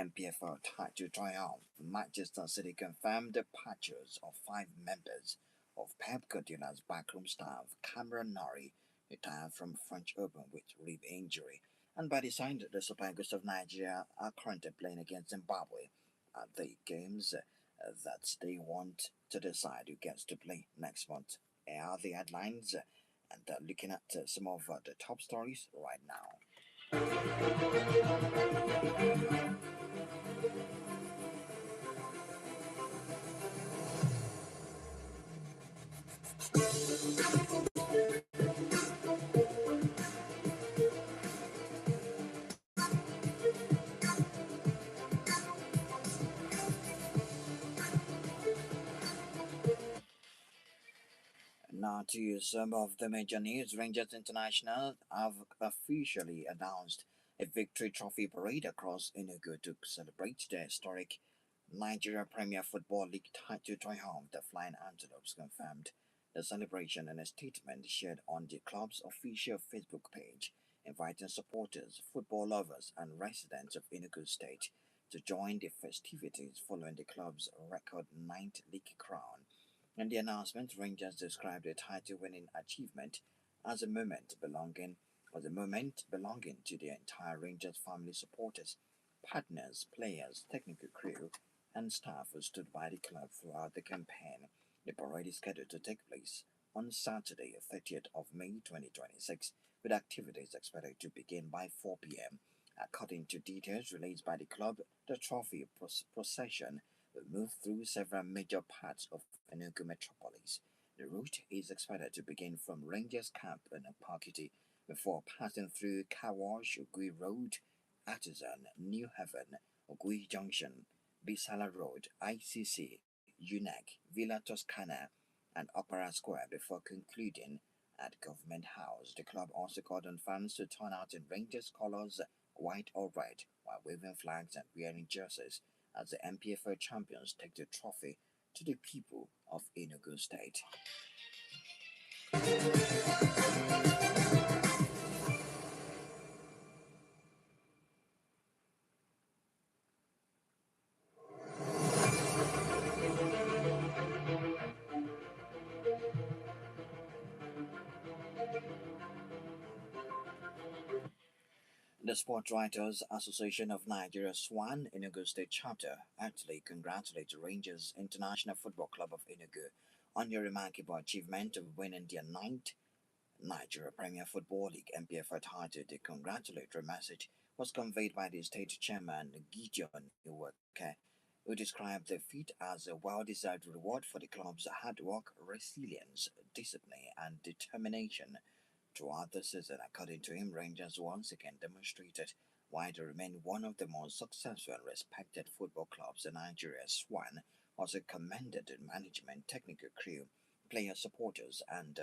MPFL title triumph. Manchester City confirmed the departures of 5 members of Pep Guardiola's backroom staff. Cameron Norrie retired from French Open with rib injury. And by design, the Super Eagles of Nigeria are currently playing against Zimbabwe at the games that they want to decide who gets to play next month. Here are the headlines and looking at some of the top stories right now. Now to some of the major news. Rangers International have officially announced a victory trophy parade across Enugu to celebrate the historic Nigeria Premier Football League title triumph. The Flying Antelopes confirmed the celebration in a statement shared on the club's official Facebook page, inviting supporters, football lovers, and residents of Enugu State to join the festivities following the club's record ninth league crown. In the announcement, Rangers described the title-winning achievement as a moment belonging to the entire Rangers family, supporters, partners, players, technical crew, and staff who stood by the club throughout the campaign. The parade is scheduled to take place on Saturday, 30th of May 2026, with activities expected to begin by 4 p.m. According to details released by the club, the trophy procession will move through several major parts of Enugu metropolis. The route is expected to begin from Rangers Camp in Pakiti before passing through Kawash, Ogui Road, Artisan, New Haven, Ogui Junction, Bisala Road, ICC, UNEC, Villa Toscana, and Opera Square before concluding at Government House. The club also called on fans to turn out in Rangers colours, white or red, while waving flags and wearing jerseys as the MPFL champions take the trophy to the people of Enugu State. The Sports Writers Association of Nigeria SWAN Enugu State Chapter actually congratulates Rangers International Football Club of Enugu on your remarkable achievement of winning their ninth Nigeria Premier Football League MPFL title. The congratulatory message was conveyed by the state chairman Gideon Iwake, who described the feat as a well-deserved reward for the club's hard work, resilience, discipline, and determination throughout the season. According to him, Rangers once again demonstrated why they remain one of the most successful and respected football clubs in Nigeria. Swan also commended the management, technical crew, player supporters, and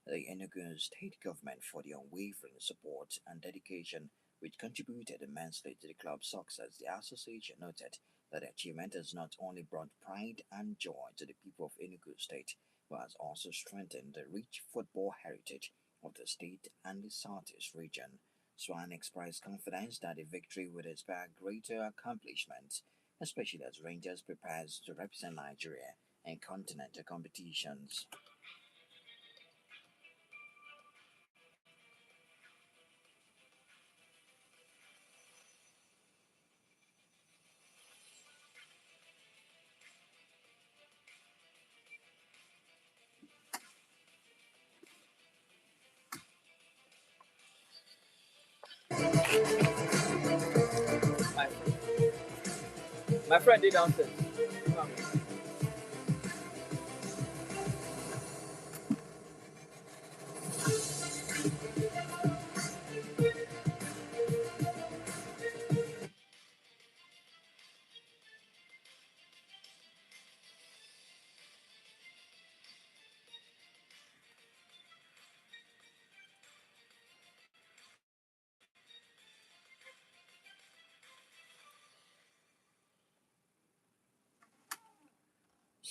the Enugu state government for their unwavering support and dedication, which contributed immensely to the club's success. The association noted that the achievement has not only brought pride and joy to the people of Enugu State, but has also strengthened the rich football heritage of the state and the southeast region. Swan expressed confidence that the victory would inspire greater accomplishments, especially as Rangers prepares to represent Nigeria in continental competitions. My, my friend did downstairs. Come.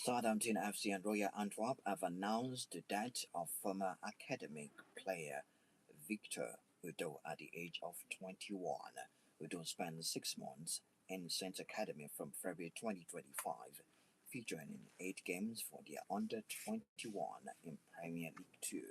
Southampton FC and Royal Antwerp have announced the death of former academic player Victor Udo at the age of 21. Udo spent 6 months in Saints Academy from February 2025, featuring in 8 games for their under 21 in Premier League 2.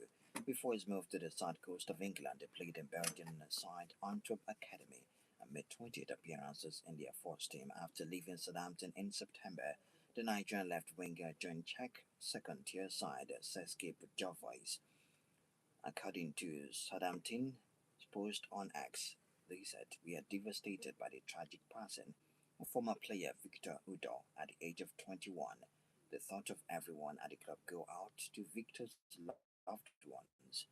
Before his move to the south coast of England, they played in Belgian side Antwerp Academy and made 28 appearances in their first team after leaving Southampton in September. The Nigerian left winger joined Czech second tier side Seske Bujovic. According to Southampton's post on X, they said, "We are devastated by the tragic passing of former player Victor Udo at the age of 21. The thought of everyone at the club go out to Victor's loved ones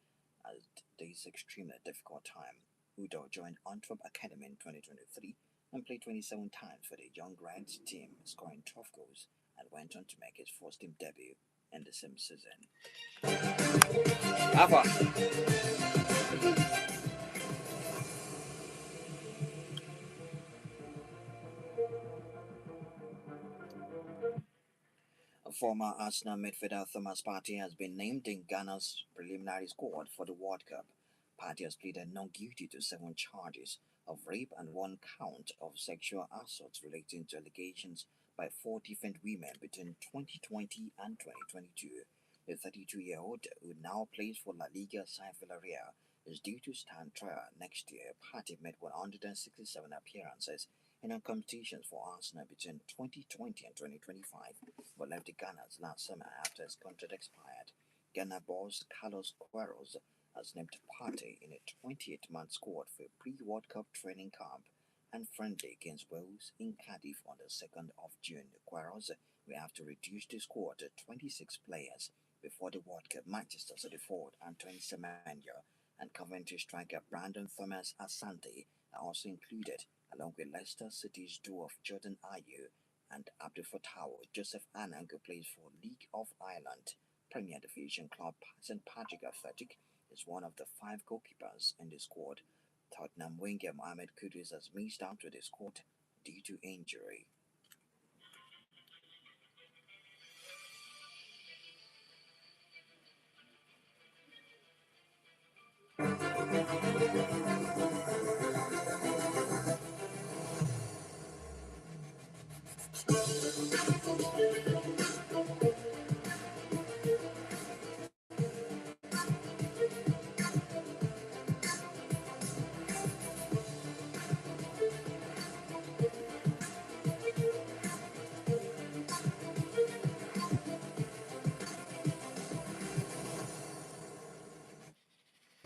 at this extremely difficult time." Udo joined Antwerp Academy in 2023 and played 27 times for the Young Reds team, scoring 12 goals, and went on to make his first team debut in the same season. Alpha. Former Arsenal midfielder Thomas Partey has been named in Ghana's preliminary squad for the World Cup. Partey has pleaded not guilty to 7 charges of rape and 1 count of sexual assault relating to allegations by 4 different women between 2020 and 2022. The 32-year-old, who now plays for La Liga side Villarreal, is due to stand trial next year. Partey made 167 appearances in competitions for Arsenal between 2020 and 2025, but left the Gunners last summer after his contract expired. Ghana boss Carlos Queiroz has named Partey in a 28-man squad for a pre-World Cup training camp and friendly against Wales in Cardiff on the 2nd of June. Queiroz will have to reduce the squad to 26 players before the World Cup. Manchester City forward Antoine Semenyo and Coventry striker Brandon Thomas Asante are also included, along with Leicester City's duo of Jordan Ayew and Abdul Fattah Joseph Anang, who plays for League of Ireland Premier Division club St Patrick Athletic, is one of the 5 goalkeepers in the squad. Tottenham winger Mohamed Kudus has missed out with the squad due to injury.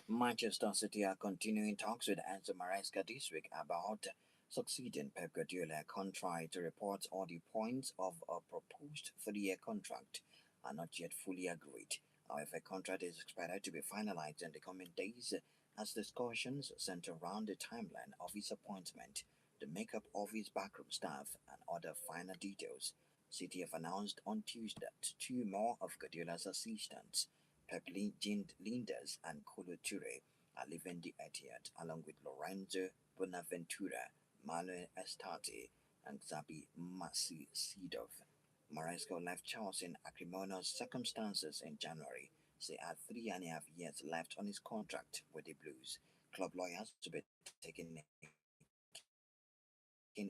Manchester City are continuing talks with Enzo Maresca this week about succeeding Pep Guardiola, contrary to reports. All the points of a proposed 3-year contract are not yet fully agreed. However, a contract is expected to be finalized in the coming days as discussions center around the timeline of his appointment, the makeup of his backroom staff, and other final details. City have announced on Tuesday that 2 more of Guardiola's assistants, Pep Linders and Kolo Toure, are leaving the Etihad, along with Lorenzo Bonaventura, Manuel Estati, and Xabi Sidov. Maresca left Chelsea in acrimonious circumstances in January, so he had 3.5 years left on his contract with the Blues. Club lawyers will be taking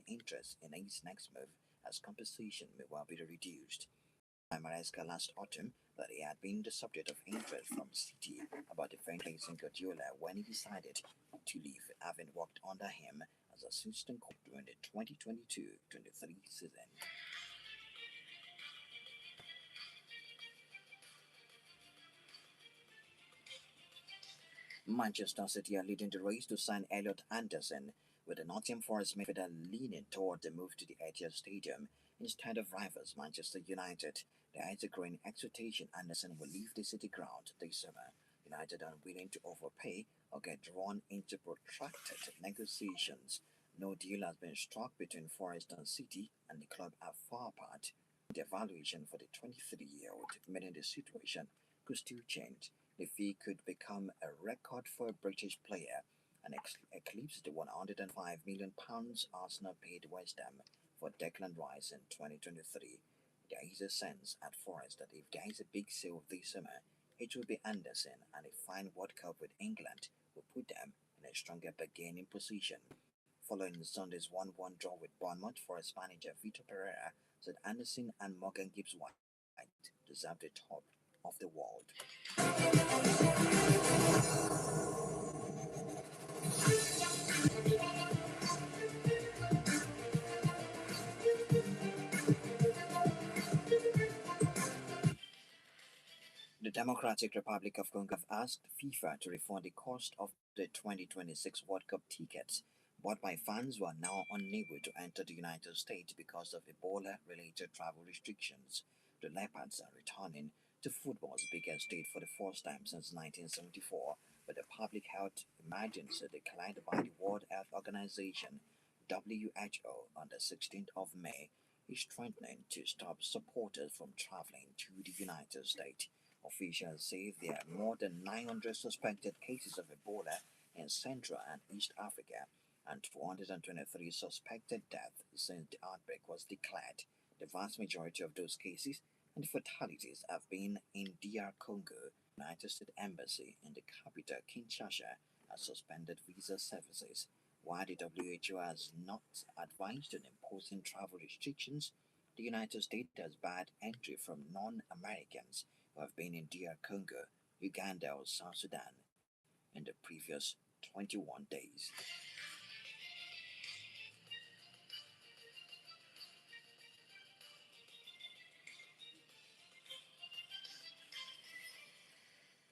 interest in his next move, as compensation may well be reduced. Maresca last autumn that he had been the subject of interest from City about defending Guardiola when he decided to leave, having worked under him as assistant coach during the 2022-23 season. Manchester City are leading the race to sign Elliot Anderson, with the Nottingham Forest midfielder leaning toward the move to the Etihad Stadium instead of rivals Manchester United. There is a growing expectation Anderson will leave the City ground this summer. United are unwilling to overpay or get drawn into protracted negotiations. No deal has been struck between Forest and City, and the club are far apart in the evaluation for the 23-year-old, meaning the situation could still change. The fee could become a record for a British player and eclipse the £105 million Arsenal paid West Ham for Declan Rice in 2023. There is a sense at Forest that if there is a big sale this summer, it will be Anderson, and a fine World Cup with England will put them in a stronger bargaining position. following Sunday's 1-1 draw with Bournemouth. Forest manager Vitor Pereira said Anderson and Morgan Gibbs White deserve the top of the world. The Democratic Republic of Congo have asked FIFA to refund the cost of the 2026 World Cup tickets bought by fans who are now unable to enter the United States because of Ebola related travel restrictions. The Leopards are returning to football's biggest state for the first time since 1974, but a public health emergency declared by the World Health Organization (WHO) on the 16th of May is threatening to stop supporters from traveling to the United States. Officials say there are more than 900 suspected cases of Ebola in Central and East Africa and 223 suspected deaths since the outbreak was declared. The vast majority of those cases and fatalities have been in DR Congo. United States Embassy in the capital Kinshasa has suspended visa services. While the WHO has not advised on imposing travel restrictions, the United States has barred entry from non-Americans who have been in DR Congo, Uganda, or South Sudan in the previous 21 days.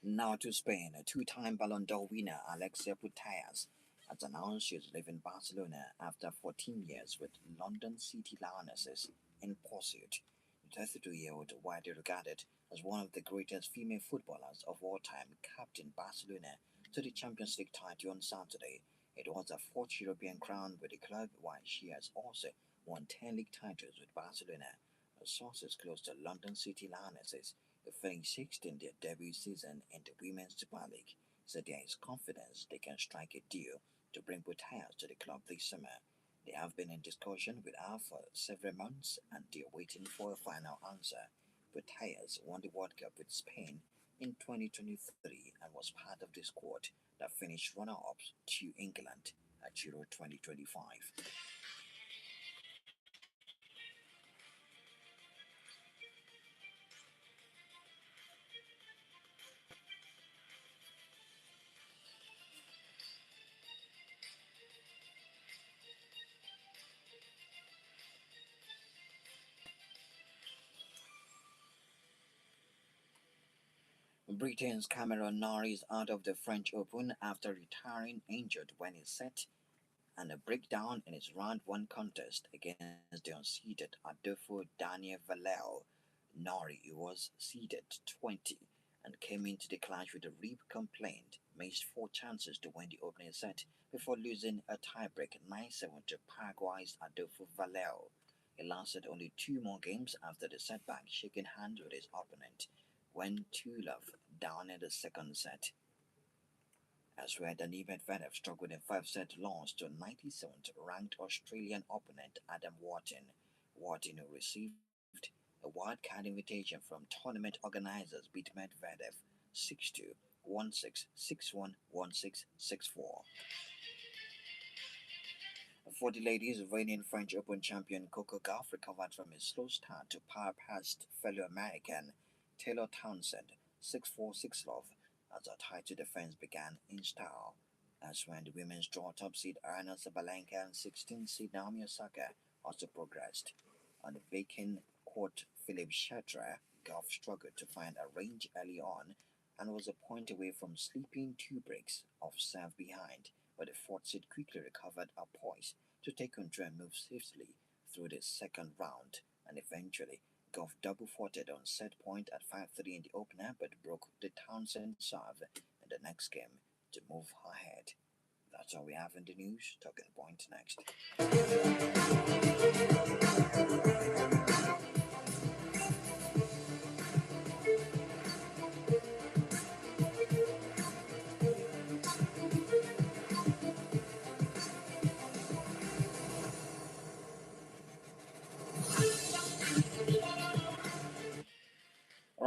Now to Spain. A two-time Ballon d'Or winner Alexia Putellas has announced she is leaving Barcelona after 14 years with London City Lionesses in pursuit. The 32-year-old, widely regarded as one of the greatest female footballers of all time, captained Barcelona to the Champions League title on Saturday. It was her fourth European crown with the club, while she has also won 10 league titles with Barcelona. Sources close to London City Lionesses, who finished sixth in their debut season in the Women's Super League, said there is confidence they can strike a deal to bring Butters to the club this summer. They have been in discussion with her for several months and they're waiting for a final answer. Butters won the World Cup with Spain in 2023 and was part of the squad that finished runner-up to England at Euro 2025. Britain's Cameron Norrie out of the French Open after retiring injured when he set and a breakdown in his round one contest against the unseeded Adolfo Daniel Valero. Norrie was seeded 20 and came into the clash with a rib complaint, missed four chances to win the opening set before losing a tiebreak 9-7 to Paraguay's Adolfo Valero. It lasted only two more games after the setback, shaking hands with his opponent when 2-love down in the second set. Elsewhere, Dani Medvedev struggled in 5-set loss to 97th ranked Australian opponent Adam Wharton. Wharton, who received a wildcard invitation from tournament organizers, beat Medvedev 6-2, 1-6, 6-1, 1-6, 6-4. For the ladies, reigning French Open champion Coco Gauff recovered from a slow start to power past fellow American Taylor Townsend 6-4, 6-love as her title defense began in style. As when the women's draw top seed Arina Sabalenka and 16th seed Naomi Osaka also progressed. On the vacant court, Philip Chatrier, Gauff struggled to find a range early on and was a point away from slipping two breaks of serve behind, but the fourth seed quickly recovered her poise to take control and move swiftly through the second round, and eventually Gauff double faulted on set point at 5-3 in the opener but broke the Townsend serve in the next game to move ahead. That's all we have in the news. Talking point next.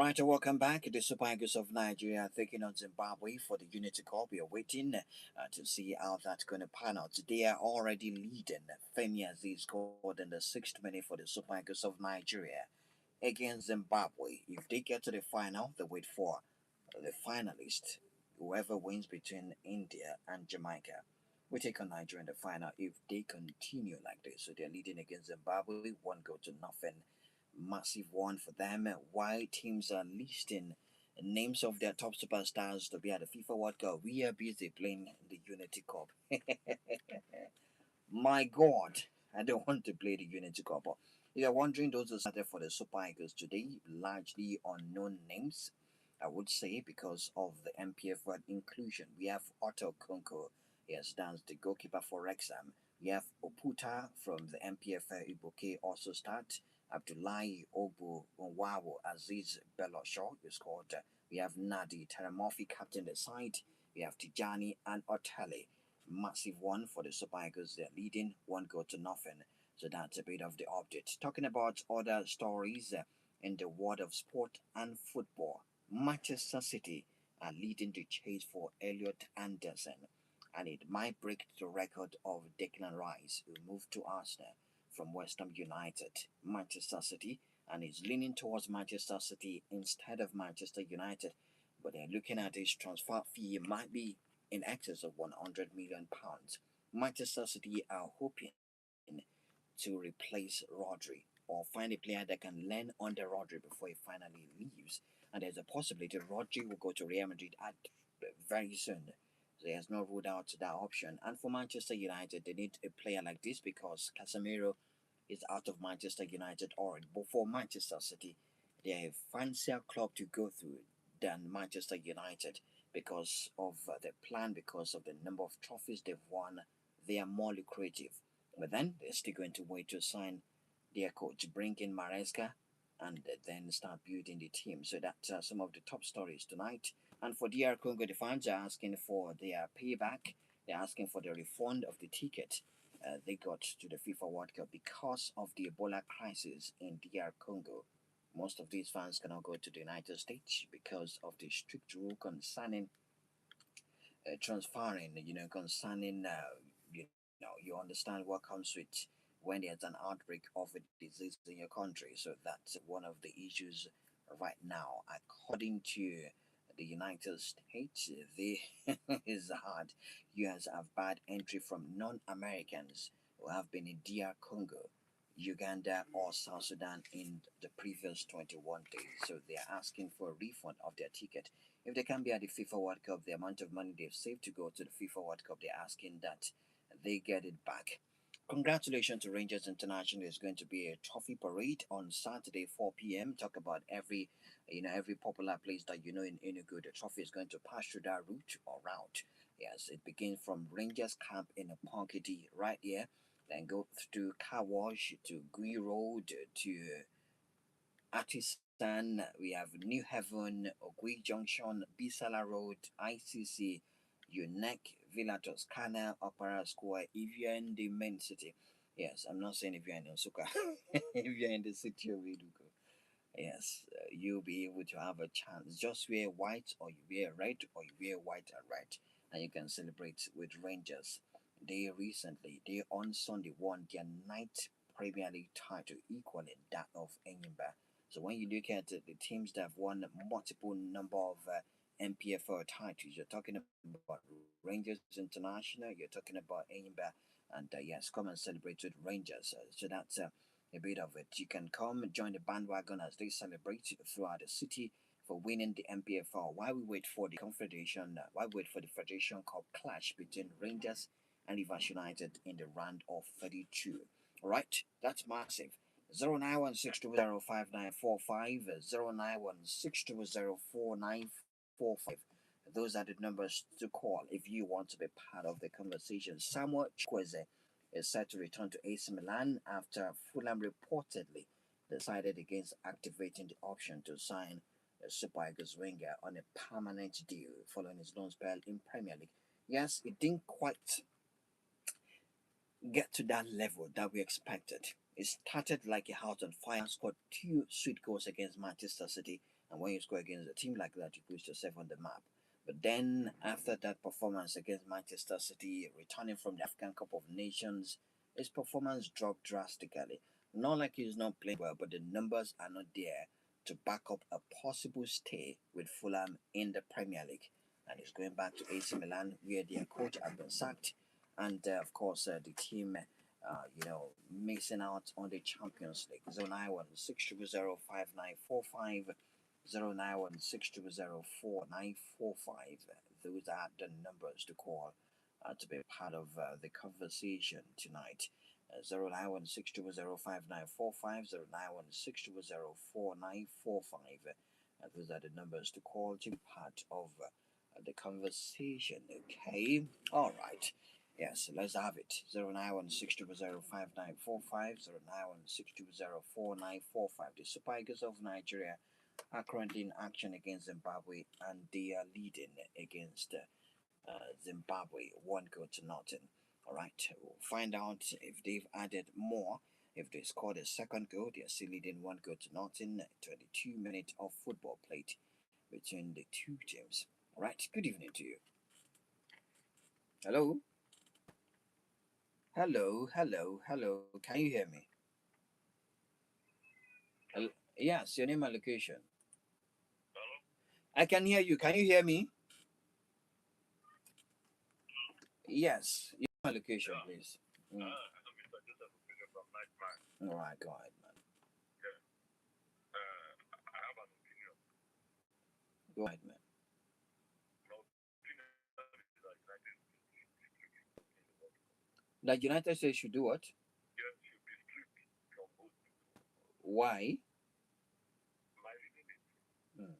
Right, welcome back. The Super Eagles of Nigeria are taking on Zimbabwe for the Unity Cup. We are waiting to see how that's going to pan out. They are already leading. Femi Aziz scored in the 6th minute for the Super Eagles of Nigeria against Zimbabwe. If they get to the final, they wait for the finalist. Whoever wins between India and Jamaica will take on Nigeria in the final if they continue like this. So they're leading against Zimbabwe, one goal to nothing. Massive one for them. While teams are listing names of their top superstars to be at the FIFA World Cup, we are busy playing the Unity Cup. My God, I don't want to play the Unity Cup. But if you're wondering, those who started for the Super Eagles today, largely unknown names, I would say, because of the MPF World inclusion. We have Otto Kunko, yes, that's the goalkeeper for Wrexham. We have Oputa from the MPF Ibuke also start. Abdullahi Ogbu Nwawo Aziz Belosho, you scored. We have Nadi Teramofi captain the side. We have Tijani and Otele. Massive one for the Super Eagles. They're leading one goal to nothing. So that's a bit of the update. Talking about other stories in the world of sport and football. Manchester City are leading the chase for Elliot Anderson, and it might break the record of Declan Rice, who moved to Arsenal from West Ham United. Manchester City, and is leaning towards Manchester City instead of Manchester United. But they're looking at his transfer fee might be in excess of £100 million. Manchester City are hoping to replace Rodri or find a player that can learn under Rodri before he finally leaves. And there's a possibility Rodri will go to Real Madrid at very soon. So he has not ruled out that option. And for Manchester United, they need a player like this because Casemiro is out of Manchester United already. But for Manchester City, they're a fancier club to go through than Manchester United because of the plan, because of the number of trophies they've won. They are more lucrative. But then they're still going to wait to sign their coach, bring in Maresca, and then start building the team. So that's some of the top stories tonight. And for DR Congo, the fans are asking for their payback. They're asking for the refund of the ticket they got to the FIFA World Cup because of the Ebola crisis in DR Congo. Most of these fans cannot go to the United States because of the strict rule concerning transferring, concerning, you understand what comes with when there's an outbreak of a disease in your country. So that's one of the issues right now. According to the United States, the is hard. US have bad entry from non-Americans who have been in DR Congo, Uganda, or South Sudan in the previous 21 days. So they are asking for a refund of their ticket. If they can be at the FIFA World Cup, the amount of money they've saved to go to the FIFA World Cup, they're asking that they get it back. Congratulations to Rangers International. There's going to be a trophy parade on Saturday, 4 p.m. Talk about every popular place that you know in Enugu. The trophy is going to pass through that route or route. Yes, it begins from Rangers Camp in Punkity right here, then go through Car Wash to Gui Road to Artisan. We have New Haven, Ogui Junction, Bisala Road, ICC, UNEC, Villa Toscana, Opera Square. If you're in the main city, yes, I'm not saying if you're in Osuka, if you're in the city of Enugu, yes, you'll be able to have a chance. Just wear white or you wear red or you wear white and red, and you can celebrate with Rangers. They on Sunday won their ninth Premier League title, equaling that of Enyimba. So when you look at the teams that have won multiple number of MPFL titles, you're talking about Rangers International, you're talking about Enyimba, and yes, come and celebrate with Rangers. So that's a bit of it. You can come join the bandwagon as they celebrate throughout the city for winning the MPFL. While we wait for the Federation Cup clash between Rangers and Rivers United in the round of 32. All right, that's massive. 09162059945, 09162049945. Those are the numbers to call if you want to be part of the conversation. Samuel Chukwueze is set to return to AC Milan after Fulham reportedly decided against activating the option to sign a Super Eagles winger on a permanent deal following his loan spell in Premier League. Yes, it didn't quite get to that level that we expected. It started like a house on fire, scored two sweet goals against Manchester City, And when you score against a team like that, you put yourself on the map. But then, after that performance against Manchester City, returning from the African Cup of Nations, his performance dropped drastically. Not like he's not playing well, but the numbers are not there to back up a possible stay with Fulham in the Premier League. And he's going back to AC Milan, where their coach has been sacked, and of course the team, missing out on the Champions League. 09160059545, 09160049545. Those are the numbers to call to be part of the conversation tonight. 09160059545, 09160049545. Those are the numbers to call to be part of the conversation. Okay, all right. Yes, let's have it. 09160059545, 09160049545. The Super Eagles of Nigeria are currently in action against Zimbabwe, and they are leading against Zimbabwe 1 goal to nothing. All right, we'll find out if they've added more. If they scored a second goal, they are still leading 1 goal to nothing. 22 minutes of football played between the two teams. All right, good evening to you. Hello, hello, hello, hello. Can you hear me? Yes, your name and location. I can hear you. Can you hear me? Yes, your name and location, please. All right, go ahead, man. Go ahead, man. That United States should do what? Why? Mm.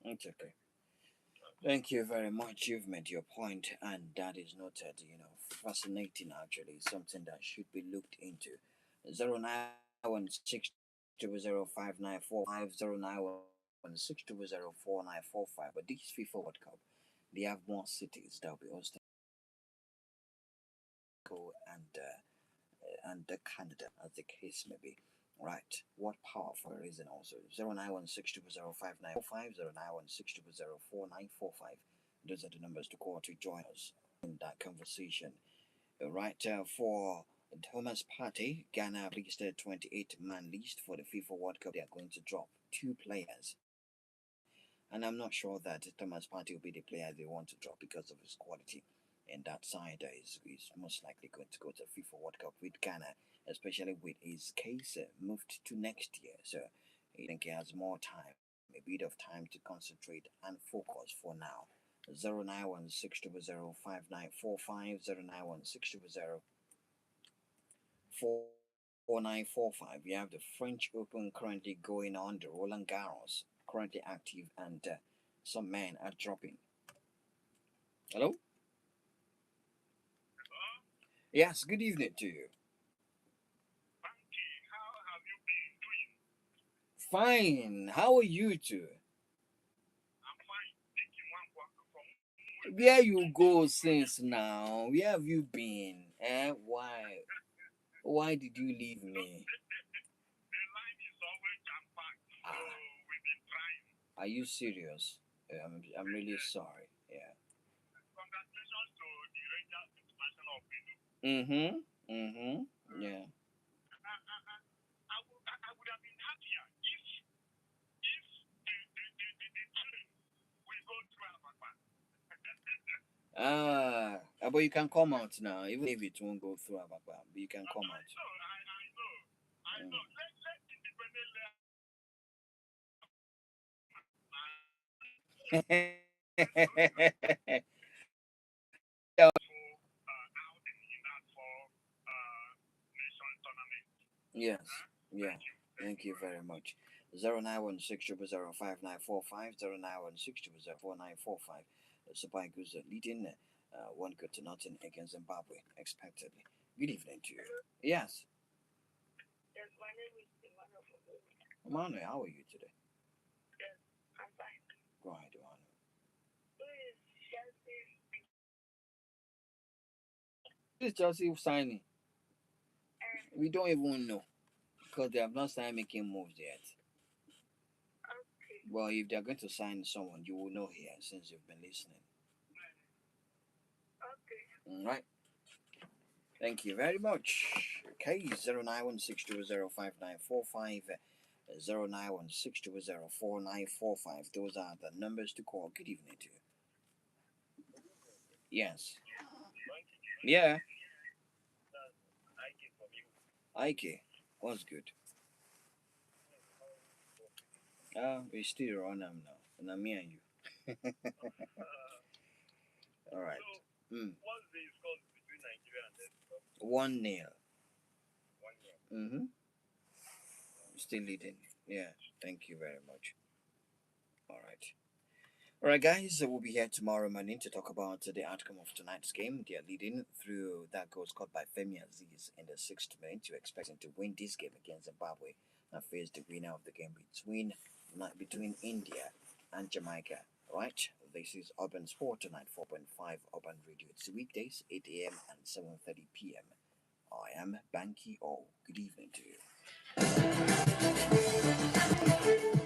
It's okay. Thank you very much. You've made your point, and that is noted. Fascinating actually, something that should be looked into. 09160059450, 09160049545. But this FIFA World Cup, they have more cities that will be hosting and the Canada, as the case may be. Right. What powerful reason also. 09162059545, 09162049545. Those are the numbers to call to join us in that conversation. Right. For Thomas Partey, Ghana released a 28-man list for the FIFA World Cup. They are going to drop two players. And I'm not sure that Thomas Partey will be the player they want to drop because of his quality. And that side is most likely going to go to FIFA World Cup with Ghana, especially with his case moved to next year. So I think he has more time, a bit of time to concentrate and focus for now. 09162059545, 09162044945. We have the French Open currently going on, the Roland Garros currently active, and some men are dropping. Hello? Yes, good evening to you. Fine. How are you two? Where you go since now? Where have you been? Why? Why did you leave me? Ah, are you serious? I'm really sorry. Yeah. Mm-hmm. Mm-hmm. Yeah. But you can come out now, even if it won't go through Ababa, but you can come out. Yes, yeah. Thank you very much. 0916 005 945 0916 The Super Eagles are leading one good to nothing against Zimbabwe, expectedly. Good evening to you. Yes, Emmanuel, how are you today? Go ahead, Emmanuel. This Chelsea signing, we don't even know because they have not started making moves yet. Well, if they are going to sign someone, you will know here since you've been listening. All right. Thank you very much. Okay, 0916 0916 Those are the numbers to call. Good evening to you. Yes. Yeah. Ike. What's good? We still on them now. And I'm me and you. All right. Mm. 1-0. Mm-hmm. Still leading. Yeah. Thank you very much. All right. All right, guys, we'll be here tomorrow morning to talk about the outcome of tonight's game. They are leading through that goal scored by Femi Aziz in the 6th minute. You're expecting to win this game against Zimbabwe and face the winner of the game between India and Jamaica. All right, this is Urban Sport tonight, 4.5 Urban Radio. It's weekdays, 8 a.m. and 7:30 p.m. I am Banky O. Good evening to you.